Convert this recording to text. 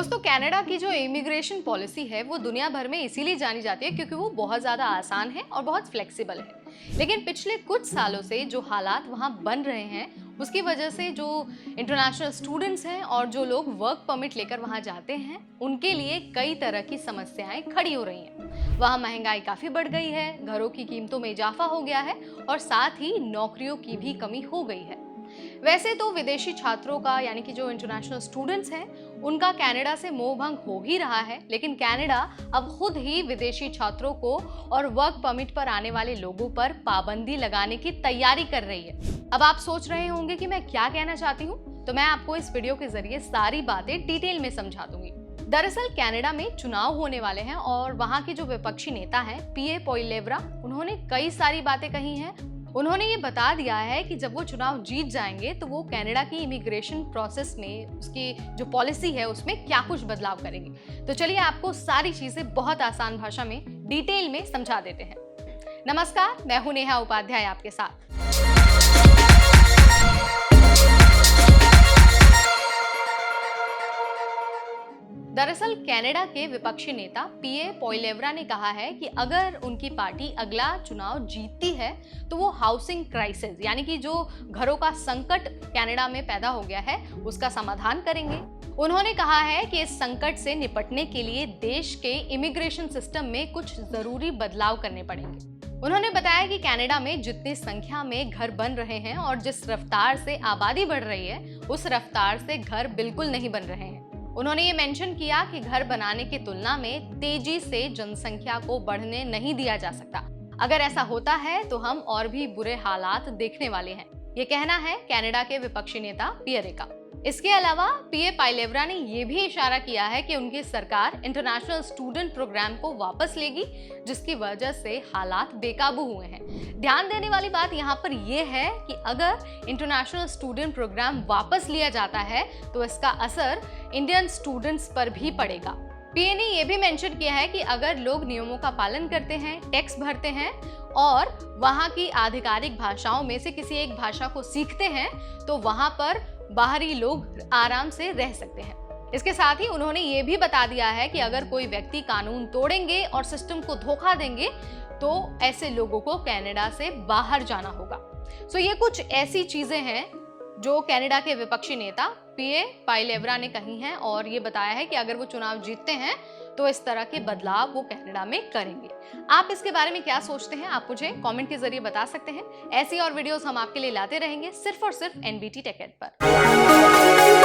दोस्तों, कनाडा की जो इमिग्रेशन पॉलिसी है वो दुनिया भर में इसीलिए जानी जाती है क्योंकि वो बहुत ज़्यादा आसान है और बहुत फ्लेक्सिबल है। लेकिन पिछले कुछ सालों से जो हालात वहाँ बन रहे हैं उसकी वजह से जो इंटरनेशनल स्टूडेंट्स हैं और जो लोग वर्क परमिट लेकर वहाँ जाते हैं उनके लिए कई तरह की समस्याएं खड़ी हो रही हैं। वहाँ महंगाई काफ़ी बढ़ गई है, घरों की कीमतों में इजाफा हो गया है और साथ ही नौकरियों की भी कमी हो गई है। वैसे तो विदेशी छात्रों का यानी कि जो इंटरनेशनल स्टूडेंट्स हैं उनका कनाडा से मोह भंग हो ही रहा है, लेकिन कनाडा अब खुद ही विदेशी छात्रों को और वर्क परमिट पर आने वाले लोगों पर पाबंदी लगाने की तैयारी कर रही है। अब आप सोच रहे होंगे कि मैं क्या कहना चाहती हूँ, तो मैं आपको इस वीडियो के जरिए सारी बातें डिटेल में समझा दूंगी। दरअसल कनाडा में चुनाव होने वाले हैं और वहाँ के जो विपक्षी नेता हैं पीए पोइलेव्रा, उन्होंने कई सारी बातें कही हैं। उन्होंने ये बता दिया है कि जब वो चुनाव जीत जाएंगे तो वो कनाडा की इमिग्रेशन प्रोसेस में उसकी जो पॉलिसी है उसमें क्या कुछ बदलाव करेंगे। तो चलिए आपको सारी चीजें बहुत आसान भाषा में डिटेल में समझा देते हैं। नमस्कार, मैं हूं नेहा उपाध्याय आपके साथ। दरअसल कनाडा के विपक्षी नेता पीए पोइलेव्रा ने कहा है कि अगर उनकी पार्टी अगला चुनाव जीतती है तो वो हाउसिंग क्राइसिस यानी कि जो घरों का संकट कनाडा में पैदा हो गया है उसका समाधान करेंगे। उन्होंने कहा है कि इस संकट से निपटने के लिए देश के इमिग्रेशन सिस्टम में कुछ जरूरी बदलाव करने पड़ेंगे। उन्होंने बताया कि कनाडा में जितनी संख्या में घर बन रहे हैं और जिस रफ्तार से आबादी बढ़ रही है उस रफ्तार से घर बिल्कुल नहीं बन रहे हैं। उन्होंने ये मेंशन किया कि घर बनाने की तुलना में तेजी से जनसंख्या को बढ़ने नहीं दिया जा सकता। अगर ऐसा होता है तो हम और भी बुरे हालात देखने वाले हैं, ये कहना है कनाडा के विपक्षी नेता पियरे का। इसके अलावा पीए पोइलेव्रा ने यह भी इशारा किया है कि उनकी सरकार इंटरनेशनल स्टूडेंट प्रोग्राम को वापस लेगी, जिसकी वजह से हालात बेकाबू हुए हैं। ध्यान देने वाली बात यहाँ पर यह है कि अगर इंटरनेशनल स्टूडेंट प्रोग्राम वापस लिया जाता है तो इसका असर इंडियन स्टूडेंट्स पर भी पड़ेगा। पीए ने यह भी मेंशन किया है कि अगर लोग नियमों का पालन करते हैं, टैक्स भरते हैं और वहाँ की आधिकारिक भाषाओं में से किसी एक भाषा को सीखते हैं तो वहाँ पर बाहरी लोग आराम से रह सकते हैं। इसके साथ ही उन्होंने ये भी बता दिया है कि अगर कोई व्यक्ति कानून तोड़ेंगे और सिस्टम को धोखा देंगे तो ऐसे लोगों को कनाडा से बाहर जाना होगा। सो ये कुछ ऐसी चीजें हैं जो कनाडा के विपक्षी नेता पीए पोइलेव्रा ने कही हैं और ये बताया है कि अगर वो चुनाव जीतते हैं तो इस तरह के बदलाव वो कनाडा में करेंगे। आप इसके बारे में क्या सोचते हैं, आप मुझे कमेंट के जरिए बता सकते हैं। ऐसी और वीडियोस हम आपके लिए लाते रहेंगे सिर्फ और सिर्फ एनबीटी टेक एड पर।